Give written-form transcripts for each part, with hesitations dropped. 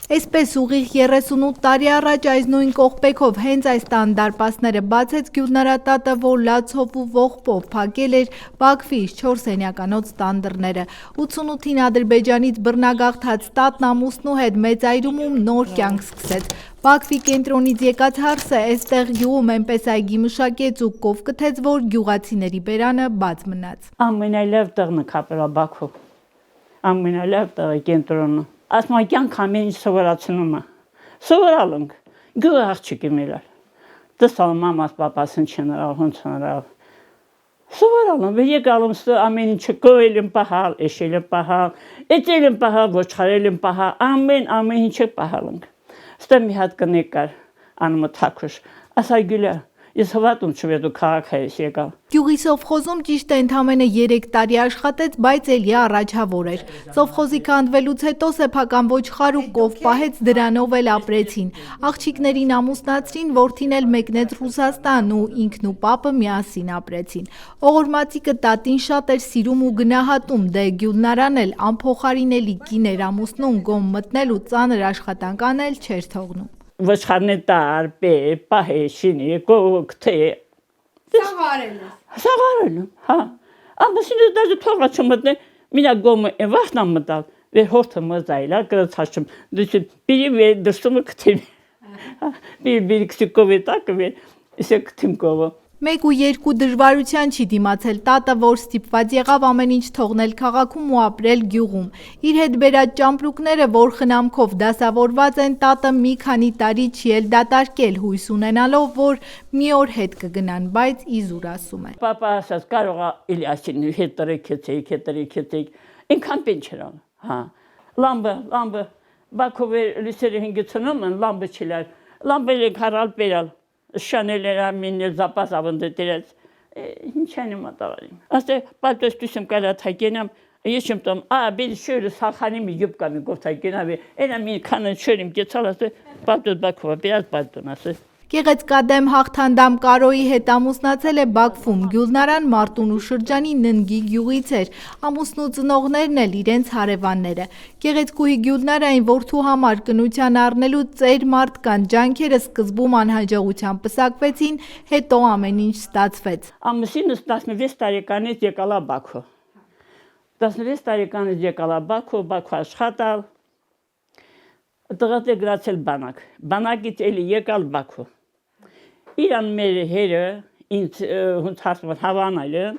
Այսպես ուղիղ 38 տարի առաջ այս նույն կողպեքով հենց այս տան դարպասները բացեց Գյուլնարատատը, որ լացով ու ողբով փակել էր Բաքվից 4 սենյականոց տան դռները։ 88-ին Ադրբեջանից բռնագաղթած տատն ամուսնու հետ մեծայրումում նոր կյանք սկսեց։ Բաքվի կենտրոնից եկած հարսը այստեղ գյուղում այնպես այգի մշակեց ու կովկթեց, որ գյուղացիների բերանը բաց մնաց։ Ամենալավ տեղն է կապելա Բաքու։ Ամենալավ տեղը կենտրոնը։ Ասում կյանք ամեն ինչ սովորացնում է։ Սովորալ ենք։ Գյուղ աղջիկը մելար։ Դասալ մամաս պապասն չնարալ, հոնց նարալ։ Սովորալ եմ, եկալ եմ ամեն ինչը կոել եմ պահալ, էշել եմ պահալ, էծել եմ պահալ, ոչխարել եմ պահալ, ամեն ինչը պահալ ենք։ Ստե մի հատ կնեկար անումը թակուշ։ Ասա Գյուլա, ես հվատում չվեդու քաղաք ես եկալ։ Գյուղի սովխոզում ճիշտ է ընդամենը 3 տարի աշխատեց, բայց էլի առաջավոր էր։ Սովխոզի քանդվելուց հետո սեփական ոչխար ու կով պահեց, դրանով էլ ապրեցին։ Աղջիկներին ամուսնացրին, որդին էլ մեկնեց Ռուսաստան ու ինքն ու պապը միասին ապրեցին։ Ողորմածիկը տատին շատ էր սիրում ու գնահատում, դե Գյուլնարան էլ անփոխարինելի կին էր, ամուսնուն գոմ մտնել ու ծանր աշխատանք անել չէր թողնում։ Ոչխարներ տար, պահե, շինի, կոկթե Սաղարել եմ, հա։ Ամուսինը դաժե թողա չմտնե, մինա գոմը վախնամ մտալ, վեր հորթը մզայլա, կրծաշում, դուչին բիրի դրսումը կթին, բիրի կսիկով է տակը վեր, իսե կթիմ կովը։ 1 ու 2 դժվարության չի դիմացել տատը, որ ստիպված եղավ ամեն ինչ թողնել քաղաքում ու ապրել գյուղում։ Իր հետ բերած ճամպրուկները, որ խնամքով դասավորված են, տատը մի քանի տարի չի էլ դատարկել, հույս ունենալով, որ մի օր հետ կգնան, բայց իզուր ասում է։ Պապա ասաց կարող է իլիասին հետ տրեքեցեք, ինքան պենչերան, հա։ Լամբը, Բաքովը լիսերի հինգեցնում են, լամբը չիլար, լամբը լեք հարալ բերալ։ Շանել էր ամինել զապաս ավնդը դերած, ինչ անեմ ատավարիմ։ Ասե պատպես դուսեմ կարատ հայկենամ, ես չեմ տոմ, բերի շորը սախանի մի յուբկամի գովտ հայկենավ, էնա մի քանը շորիմ գեցալ, ասե պատպես Բաքովը բերած պատտուն, ասե։ Գեղեցկադեմ հաղթանդամ Կարոյի հետ ամուսնացել է Բաքվում, Գյուլնարան Մարտունու շրջանի Ննգի գյուղից էր, ամուսնու ծնողներն էլ իրենց հարևանները։ Գեղեցկուհի Գյուլնարային որդու համար կնության առնելու ծեր մարդկան ջանքերը սկզբում անհաջողությամբ պսակվեցին, հետո ամեն ինչ ստացվեց։ Ամուսինս 16 տարեկանից եկալա Բաքու։ 16 տարեկանից եկալա Բաքու աշխատալ, տղաց է գրացել բանակ, բանակից էլի եկալ Բաքու։ Իրան մեր հերը ինձ հունց հասման հավանել են,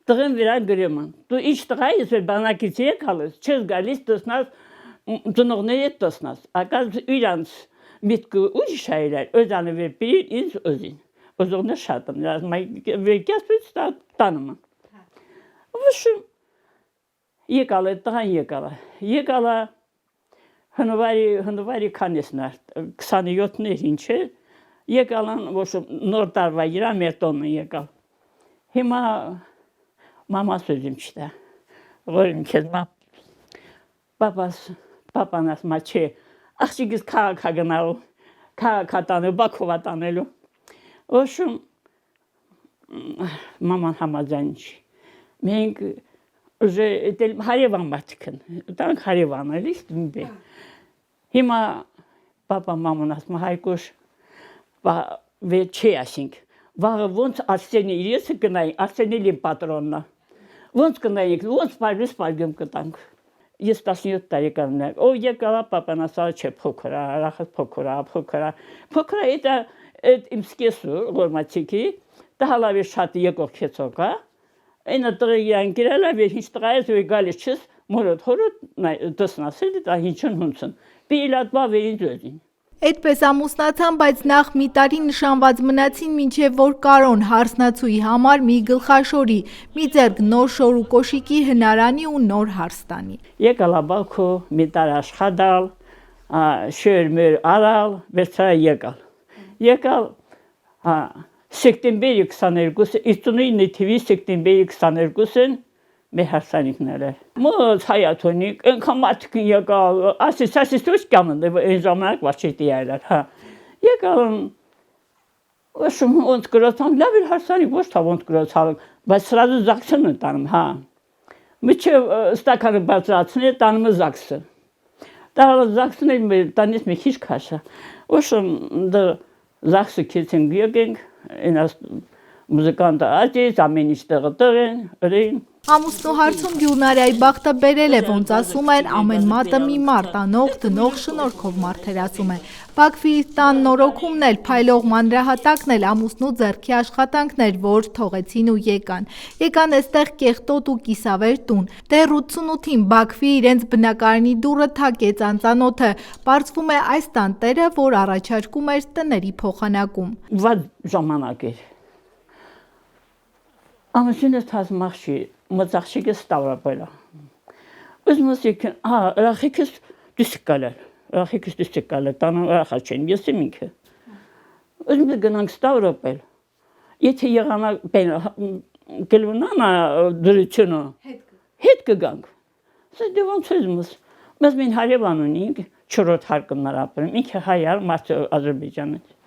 տղեն վրա գրում են, դու ինչ տղա ես վեր բանակից եկալ ես, չես գալիս տսնաս, ծնողների հետ տսնաս, ակած իրանց միտքը ուրիշ այրար, özանը վեր պիրիր ինձ özին, özողներ շատ եմ, վերկյասպից տանում են։ Վշում, եկալ է, տղան եկալ է, հնվարի քանեսնար, 27-ներ ինչ է, եկալ են, ոչում նոր տարվա իրա մեր տոնը եկալ։ Հիմա մամա սözüm չտա, որին կեզ պապան ասմա չէ, աղջիկիս քաղաք հագնալու, քաղաք հատանելու, Բաքովա տանելու։ Ոչում մաման համաձայն չի, մենք հարևան մարդիկ են, տանք հարևան էլ իսկ մբե։ Հիմա պապա մաման ասմա հայկուշ, վեր չի ասինք, վաղը ոնց Արսենի իրեսը կնայինք, Արսենիլ իմ պատրոննա, ոնց կնայինք, ոնց պարգեմ կտանք։ Ես 17 տարեկանն եմ, ով եկալա պապան ասալ չէ փոքրա, ռախս փոքրա, էտ իմ սկեսու, ողորմացիկի, տահալավի շատ եկող քեցոկա, այնը տղի յանքիրալա, վեր հինչ տղա ես, վեր գալիս չես, մորոտ հորոտ դսնասել, դա հինչն հունցն, պիլատվա վերին ձոզին։ Այդպես ամուսնացան, բայց նախ մի տարի նշանված մնացին, մինչև որ Կարոն հարսնացուի համար մի գլխաշորի, մի ձեռք նոր շոր ու կոշիկի հնարանի ու նոր հարս տանի։ Եկալա Բաքու, մի տար աշխատալ, շոր մեր արալ, վերցրա եկալ, սեկտեմբերի 22-ը, 29 թվի սեկտեմբերի 22-ն մեր հարսանիքները։ Մոց հայաթոնիկ, ենքան մարդիկն եկալ, ասիս ոչ կամն, այն ժամանակ վաչետի այրար, հա։ Եկալ են, ոչում ոնց գրոցան, լավ էր հարսանիք, ոչ թա ոնց գրոցան, բայց սրազը զաքսն են տանում, հա։ Միջև ստականը բացրացն է տանում զաքսը։ Դա զաքսնել մեր տանից մի քիչ քաշա։ Ոշում դա զաքսը քիցեն գյոգենք, այնաս մուզիկանտը աճից, ամեն ինչ տեղը են, ըրին։ Ամուսնու հարցում Գյուլնարայի բախտը բերել է, ոնց ասում են, ամեն մատը մի մարդ, անող, դնող շնորհքով մարդեր ասում է։ Բաքվի տան նորոգումն էլ, փայլող մանրահատակն էլ ամուսնու ձեռքի աշխատանքն էր, որ թողեցին ու եկան։ Եկան այստեղ կեղտոտ ու կիսավեր տուն։ Դեռ 88-ին Բաքվի իրենց բնակարանի դուռը թակեց անծանոթը։ Պարզվում է այս տան տերը, որ առաջարկում էր տների փոխանակում։ Վատ ժամանակ էր։ Ամուսինս թազմախշի մծախշիկը ստավրապելա։ Ուզմս եկեն, ռախիկս դուսկալեր, ռախիկս դուսկալեր, տանը ռախա չեն, ես եմ ինքը։ Ուզմս գնանք ստավրապել։ Եթե եղանա կլվնանա դրությունը, հետ կգանք։ Սա դե ոնց ուզմս։ Մեզ մին հարևան ունենք, 4 հարկումներ ապրում, ինքը հայար, մարդը Ադրբեջանից։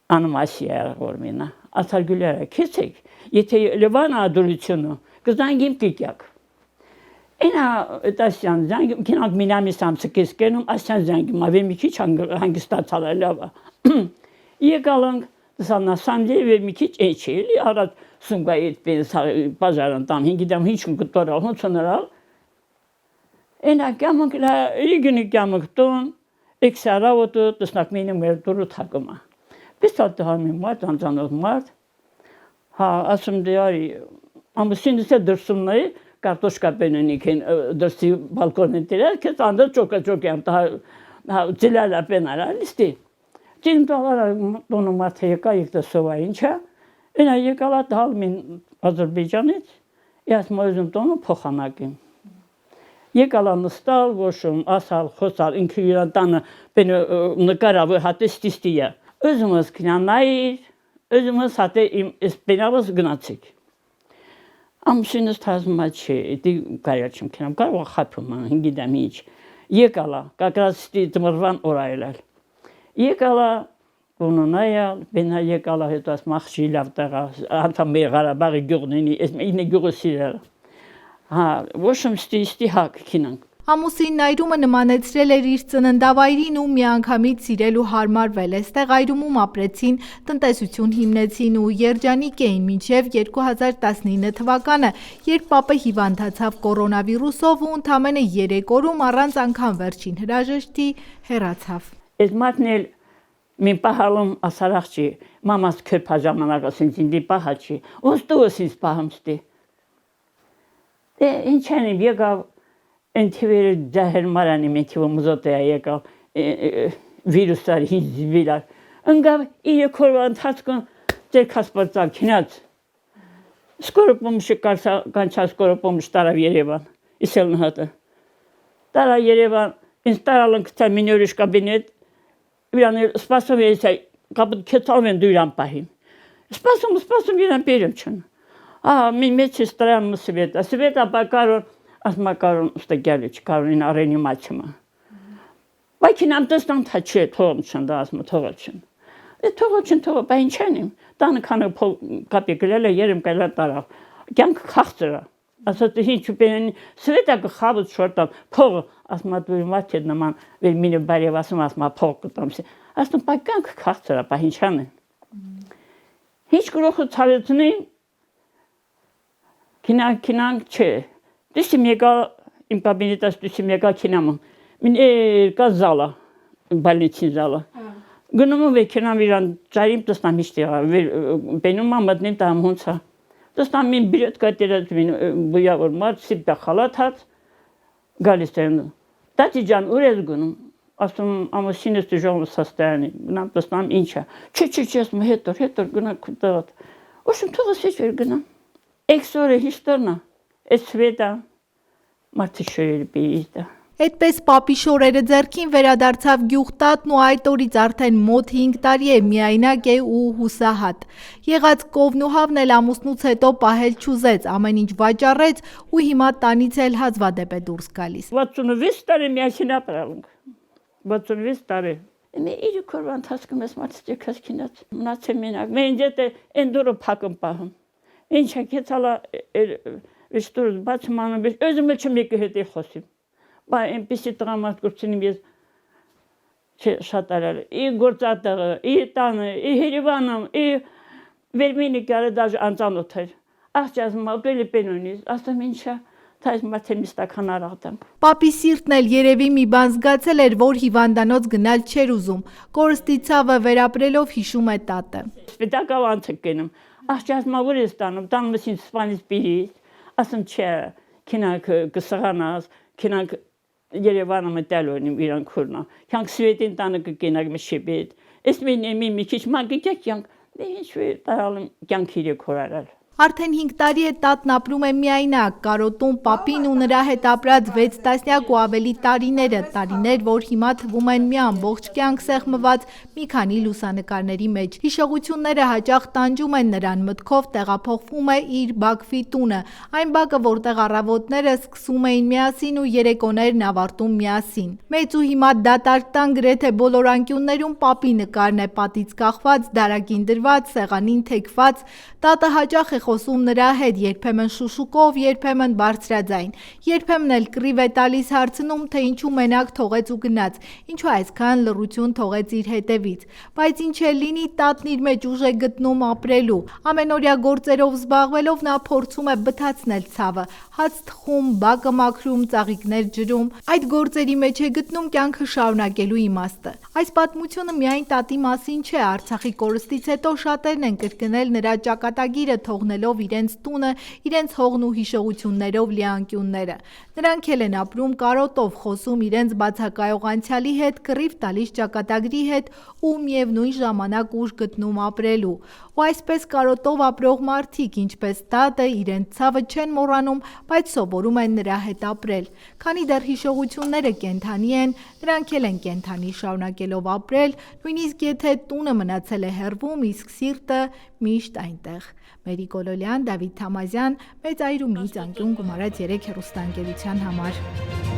Անմասիա որ մինա, ասարգուլերը քեցեք, եթե լվանա դրությունը, կզանգիմ կիկյակ։ Այնա տասյան զանգ, կինակ մինամի սամցկես կենում, ասյան զանգիմ, ավի մի քիչ հանգստացալ է լավա։ Եկալանք, դասանա սամդի մի քիչ էչի, էլի արած սունգայի այդպես բաժարան տամ, հինգիդամ հինչուն կտորալ, հոնցոներալ։ Այնա կամանք, իրիգնի կամանք տոն, էքսարավոտը, տսնակ մինը մեր դուրը թակումա։ Պիսատ համի մարդ, անձանոտ մարդ, ասում դեարի, ամուսինս է դրսումն է, կարտոշկա պենենիք են դրսի բալկոնին տիրել, կեզ անդր ճոկա եմ, ծիլալա պենարա, լիստի։ Ճին տաղարա տոնը մարդը եկա, եկտը սովա ինչա, ենա եկալա տալ մին Ադրբեջանից, ես մոյզում տոնը փոխանակին։ Եկալա նստալ, ոշում, ասալ, խոսալ, ինքը իրան տանը նկարավը հատե ստիստիա։ Özümüz kinanayır, özümüz hatta ispenavız gnatsik. Amşınız tazmaçı, di karyaçım kinam kar o hapım gidem hiç. Yekala, kakras sti tmırvan oraylar. Yekala bununla ya, ben yekala hetas mahşi lavtaga, hatam bir Qarabağ gördüğünü, yine görürsüler. Ha, boşum sti hak kinan. Ամուսինն այրումը նմանեցրել էր իր ծննդավայրին ու միանգամից սիրել ու հարմարվել։ Այստեղ այրումում ապրեցին, տնտեսություն հիմնեցին ու երջանիկ էին մինչև 2019 թվականը, երբ պապը հիվանդացավ կորոնավիրուսով ու ընդամենը 3 օրում առանց անգամ վերջին հրաժեշտի հեռացավ։ Այս մատն էլ մին պահալում ասարախչի, մամաս քրպա ժամանակը սինցինդի պահաչի, ոստուս ինձ պահամստի։ Ինչ անիմ եկավ Ընթիվերը դահեր մարանի մենթիվը մզոտ է եկալ վիրուսար հիզվիլար։ Ընգավ իրը կորվա ընթացքն ձեր կասպարծալ կինած։ Սկորը պոմշը կանչա սկորը պոմշ տարավ Երևան, իսել նհատը։ Տարա Երևան, ինձ տարալն կտա մինորիշ կաբինետ, իրանել սպասում ես կապıt կեցալվ են դույրան պահին։ Սպասում իրան պերեմ չն։ Մին մեծ ես տրան մսվետ, ասվետ ապակարոն Ասմակարոն ստգյալիչ կարին արենիմացիма։ Բայքինամ դստան թաչի թողմչն դա ասմա թողաչն։ Թողաչն թողա բայնչանիմ։ Տանը քանը կապիկլել է երեմ կայլա տարավ։ Կյանք խախծրա։ Ասած ինչ պեն սվետակը խավուց շորտամ փող ասմա դու մաչեդ նման վեր մինը բարև ասում ասմա փող կտամսի։ Ասում բայ կյանք խախծրա բայնչանը։ Ինչ գրոխը ցարեցնին կինանք չէ։ Դիսիմ եկա իմ կաբինետաս դիսիմ եկա կինամը, մին կա զալա, բալնիցին զալա։ Գնում է կինամ իրան ճարիմ տստամ իշտ եղա, բենում ամատնիմ տամ հոնցա։ Տստամ մին բիրետ կատերած մին բույավոր մարդ, սիպտա խալատ հաց, գալիս են։ Տատի ջան, ուր ես գնում, ասում ամուսինս դժողը սաստայանի, գնամ տստամ ինչա։ Չէ, ասում հետոր գնա կտղատ։ Ոշում թողս եչ վեր գնամ։ Էքսորը հիշտորնա։ Էսվետա մարդը շորել բերիստա։ Այդպես պապի շորերը ձեռքին վերադարձավ գյուղտատն ու այդ օրից արդեն մոտ 5 տարի է միայնակ է ու հուսահատ։ Եղած կովն ու հավն էլ ամուսնուց հետո պահել չուզեց, ամեն ինչ վաճառեց ու հիմա տանից էլ հազվադեպ է դուրս գալիս։ 66 տարի միասին ապրալենք։ 66 տարի։ Մե իրը կորվան թասկում ես մարդը ջեքաս քինած։ Մնացել մենակ։ Մեն դե են դուրը փակում պահում։ Ինչա կեցալա Վիշտուրս բաց մանում, özüm ölçüm yeki hedi xosim. Բայց այնպեսի տրամադրությունում ես շատ արել։ Ի գործատեղը, ի տանը, ի Երևանում, ի Վերմինիկը դաժե անծանոթ էր։ Աղջազմա պելիպենոնից, ասում ինչա, թայս մաթեմատիկան արաղդամ։ Պապի սիրտն էլ երևի մի բան զգացել էր, որ հիվանդանոց գնալ չէր ուզում։ Կորստի ցավը վերապրելով հիշում է տատը։ Պետականանց կենում։ Աղջազմա որ ես տանում ես ինձ սպանից պիրից, ասում չէ, քինակ կսղանաս, քինակ Երևանը մտալոնիմ իրան քուրնա։ Քանք սվետին տանը կգենակ մշիբետ։ Ես մի քիչ մագիճակ կյանք ինչ տարալım կյանք իրե քորարալ։ Արդեն 5 տարի է տատն ապրում է միայնակ, կարոտում պապին ու նրա հետ ապրած 6 տասնյակ ու ավելի տարիներ, որ հիմա թվում են մի ամբողջ կյանք սեղմված մի քանի լուսանկարների մեջ։ Հիշողությունները հաճախ տանջում են նրան, մտքով տեղափոխվում է իր Բաքվի տունը, այն բակը, որտեղ առավոտները սկսում էին միասին ու երեկոներն ավարտում միասին։ Մեծ ու հիմա դատարկ տան գրեթե բոլոր անկյուններում պապի նկարն է, պատից կախված, դարակին դրված, սեղանին թեքված։ Տատը հաճախ է խոսում նրա հետ, երբեմն շուշուկով, երբեմն բարձրաձայն, երբեմն էլ կռիվ է տալիս հարցնում, թե ինչու մենակ թողեց ու գնաց, ինչու այսքան լռություն թողեց իր հետևից, բայց ինչ էլ լինի, տատն իր մեջ ուժ է գտնում ապրելու, ամենօրյա գործերով զբաղվելով նա փորձում է բթացնել ցավը, հաց թխում, բակը մաքրում, ծաղիկներ ջրում, այդ գործերի մեջ է գտնում կյանքը շարունակելու իմաստը։ Այս պատմությունը միայն տատի մասին չէ, Արցախի կորստից հետո շատերն են կրկնել նրա ճակատագիրը, թողնելով իրենց տունը, իրենց հողն ու հիշողություններով լի անկյունները։ Նրանք էլ են ապրում կարոտով, խոսում իրենց բացակայող անցյալի հետ, կռիվ տալիս ճակատագրի հետ ու միևնույն ժամանակ ուժ գտնում ապրելու։ Ու այսպես կարոտով ապրող մարդիկ, ինչպես տատը, իրենց ցավը չեն մոռանում, բայց սովորում են նրա հետ ապրել։ Քանի դեռ հիշողությունները կենդանի են, նրանք էլ են կենդանի, շարունակելով ապրել, նույնիսկ եթե տունը մնացել է հեռվում, իսկ սիրտը միշտ այնտեղ։ Մերի Կոլոլյան, Դավիթ Թամազյան, Մեծ Այրումից անկյուն գումարած 3 հեռուստաընկերության համար։